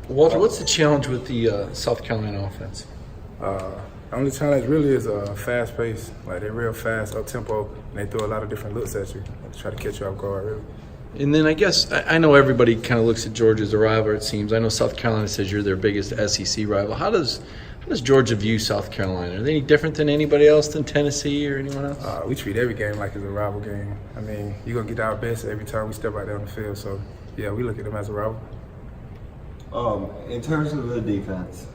Walter, what's the challenge with the South Carolina offense? The only challenge really is fast pace. Like, they're real fast, up tempo, and they throw a lot of different looks at you to try to catch you off guard, really. And then I guess I know everybody kind of looks at Georgia as a rival, it seems. I know South Carolina says you're their biggest SEC rival. How does Georgia view South Carolina? Are they any different than anybody else, than Tennessee or anyone else? We treat every game like it's a rival game. I mean, you're going to get our best every time we step out there on the field. So, yeah, we look at them as a rival. In terms of the defense,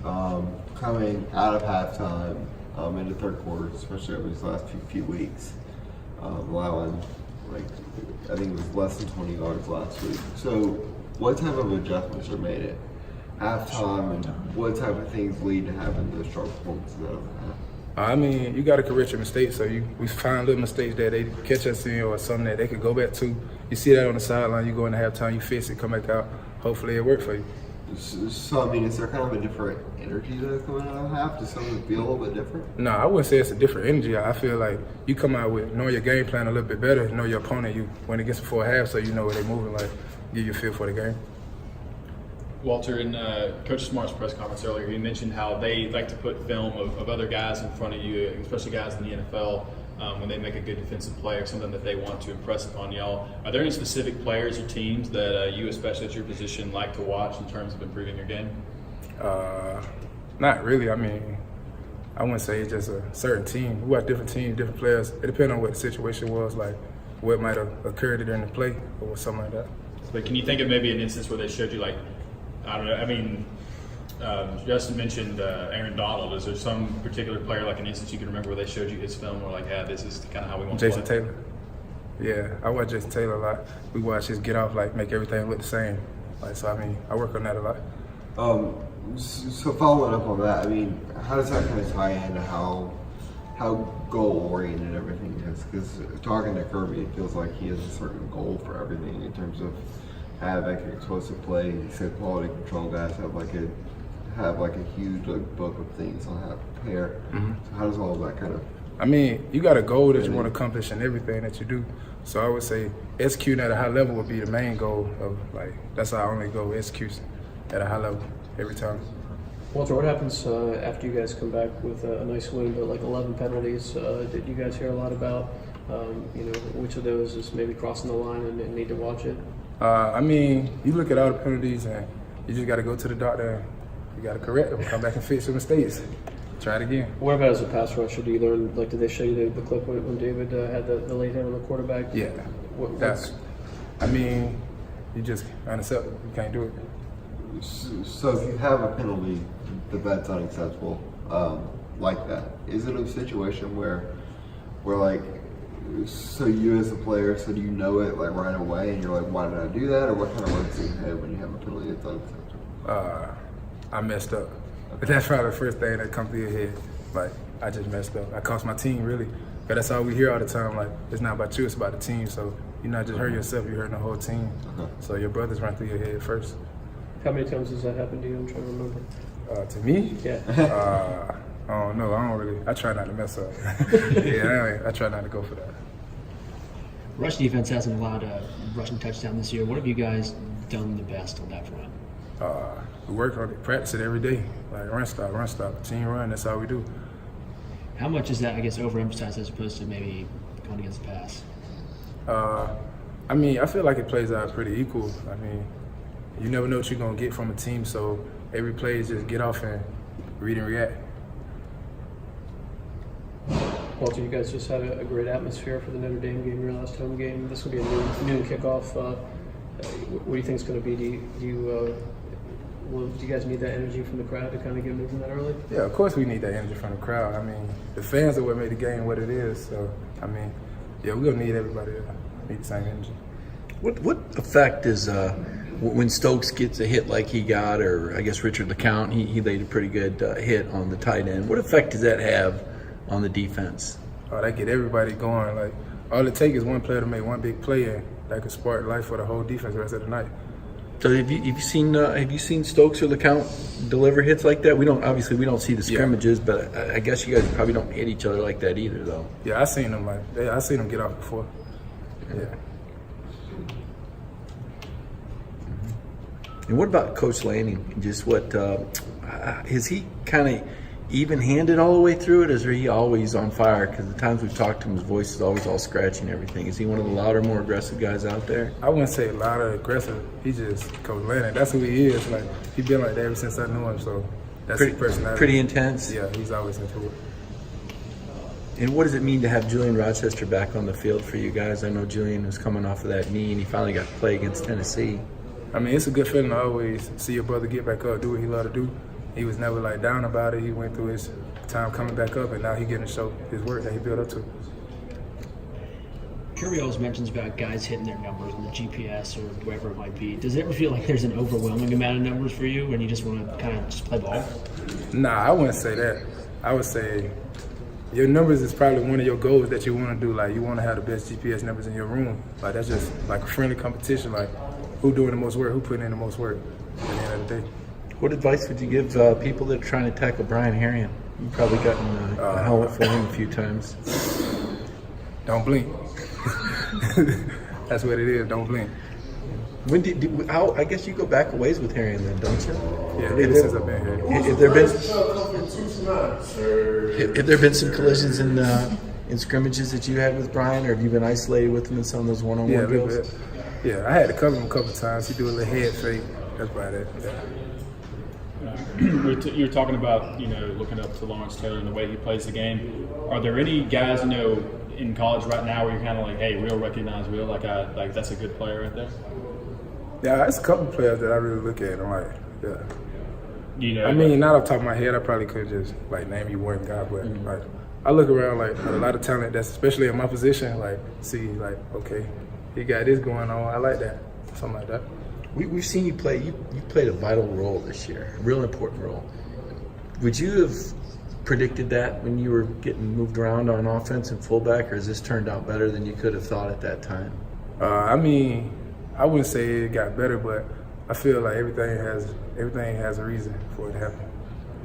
coming out of halftime into third quarter, especially over these last few weeks, allowing, I think it was less than 20 yards last week. So what type of adjustments are made at halftime, and what type of things lead to having those sharp performances out of half? I mean, you got to correct your mistakes. So we find little mistakes that they catch us in or something that they could go back to. You see that on the sideline, you go into halftime, you fix it, come back out. Hopefully it worked for you. So, I mean, is there kind of a different energy that's coming out of half? Does something feel a little bit different? No, I wouldn't say it's a different energy. I feel like you come out with knowing your game plan a little bit better, know your opponent. You went against before half, so you know where they're moving, like, give you a feel for the game. Walter, in Coach Smart's press conference earlier, he mentioned how they like to put film of other guys in front of you, especially guys in the NFL, when they make a good defensive play or something that they want to impress upon y'all. Are there any specific players or teams that you, especially at your position, like to watch in terms of improving your game? Not really. I mean, I wouldn't say it's just a certain team. We got different teams, different players. It depends on what the situation was, like what might have occurred during the play or something like that. But can you think of maybe an instance where they showed you, like, I don't know, I mean, Justin mentioned Aaron Donald. Is there some particular player, like an instance you can remember where they showed you his film where, like, yeah, this is kind of how we want Jason to play? Taylor. Yeah, I watch Jason Taylor a lot. We watch his get off, like, make everything look the same. Like, so, I mean, I work on that a lot. So following up on that, I mean, how does that kind of tie into how goal-oriented everything is? Because talking to Kirby, it feels like he has a certain goal for everything in terms of having an explosive play. He said quality control guys have like a huge book of things on how to prepare. Mm-hmm. So how does all of that kind of? I mean, you got a goal that you want to accomplish in everything that you do. So I would say executing at a high level would be the main goal of, like, that's our only goal, execution at a high level every time. Walter, what happens after you guys come back with a nice win, but like 11 penalties? Did you guys hear a lot about, which of those is maybe crossing the line and need to watch it? I mean, you look at all the penalties and you just got to go to the doctor and you got to correct them, come back and fix your mistakes. Try it again. What about as a pass rusher? Do you learn, like, did they show you the clip when David had the late hit on the quarterback? Yeah. I mean, you just unacceptable. You can't do it. So if you have a penalty that's unacceptable, like that, is it a situation where like, so you as a player, so do you know it like right away and you're like, why did I do that? Or what kind of works in your head when you have a penalty that's unacceptable? I messed up. But that's probably the first thing that comes through your head. Like, I just messed up. I cost my team, really. But that's all we hear all the time. Like, it's not about you, it's about the team. So you're not just hurting yourself, you're hurting the whole team. So your brothers run through your head first. How many times has that happened to you? I'm trying to remember. To me? Yeah. I don't know. I try not to mess up. I try not to go for that. Rush defense hasn't allowed a rushing touchdown this year. What have you guys done the best on that front? We work on it, practice it every day. Like, run stop, team run, that's all we do. How much is that, I guess, overemphasized as opposed to maybe going against the pass? I mean, I feel like it plays out pretty equal. I mean, you never know what you're going to get from a team, so every play is just get off and read and react. Walter, you guys just had a great atmosphere for the Notre Dame game, your last home game. This will be a noon kickoff. What do you think it's going to be? Do you guys need that energy from the crowd to kind of get moving that early? Yeah, of course we need that energy from the crowd. I mean, the fans are what made the game what it is. So, I mean, yeah, we're going to need everybody to need the same energy. What effect is when Stokes gets a hit like he got, or I guess Richard LeCount, he laid a pretty good hit on the tight end. What effect does that have on the defense? That get everybody going. Like, all it takes is one player to make one big play, and that could spark life for the whole defense the rest of the night. So have you seen Stokes or LeCount deliver hits like that? We don't see the scrimmages, but I guess you guys probably don't hit each other like that either, though. Yeah, I seen them get off before. Yeah. And what about Coach Lanning? Just what is he kind of even-handed all the way through it? Or is he always on fire? Because the times we've talked to him, his voice is always all scratchy and everything. Is he one of the louder, more aggressive guys out there? I wouldn't say louder, aggressive. He just Coach Lanning. That's who he is. Like he's been like that ever since I knew him. So that's his personality. Pretty intense. Yeah, he's always into it. And what does it mean to have Julian Rochester back on the field for you guys? I know Julian was coming off of that knee, and he finally got to play against Tennessee. I mean, it's a good feeling to always see your brother get back up, do what he loved to do. He was never like down about it. He went through his time coming back up, and now he's getting to show his work that he built up to. Kirby always mentions about guys hitting their numbers in the GPS or wherever it might be. Does it ever feel like there's an overwhelming amount of numbers for you when you just want to kind of just play ball? Nah, I wouldn't say that. I would say your numbers is probably one of your goals that you want to do. Like you want to have the best GPS numbers in your room. Like that's just like a friendly competition. Like who doing the most work, who putting in the most work at the end of the day. What advice would you give people that are trying to tackle Brian Herrion? You've probably gotten a helmet for him a few times. Don't blink. That's what it is. Don't blink. When I guess you go back a ways with Herrion then, don't you? Yeah, ever since I've been here. Have there been some collisions in scrimmages that you had with Brian, or have you been isolated with him in some of those one-on-one Yeah, a little drills? bit. Yeah, I had to cover him a couple times. He do a little head fake. That's about it. Yeah. You're talking about, looking up to Lawrence Taylor and the way he plays the game. Are there any guys, in college right now where you're kind of like, hey, real recognize real, like that's a good player right there? Yeah, there's a couple players that I really look at. I'm like, yeah. I Like, mean, not off the top of my head, I probably could just name you one guy, but like I look around like a lot of talent that's especially in my position, like see like okay, he got this going on. I like that, something like that. We've seen you play. You played a vital role this year, a real important role. Would you have predicted that when you were getting moved around on offense and fullback, or has this turned out better than you could have thought at that time? I mean, I wouldn't say it got better, but I feel like everything has a reason for it to happen.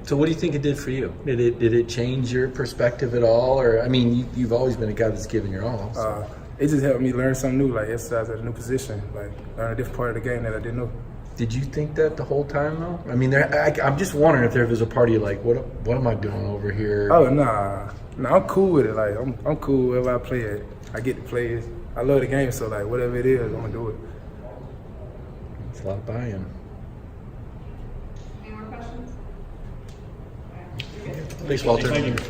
So what do you think it did for you? Did it change your perspective at all? Or I mean, you've always been a guy that's given your all. So. It just helped me learn something new, like exercise at a new position, like learn a different part of the game that I didn't know. Did you think that the whole time though? I mean, I'm just wondering if there was a part of you like, what am I doing over here? Oh nah, I'm cool with it. Like I'm cool wherever I play it. I get to play it. I love the game, so like whatever it is, I'm gonna do it. It's a lot of buy-in. Any more questions? Thanks, Walter. Thank you.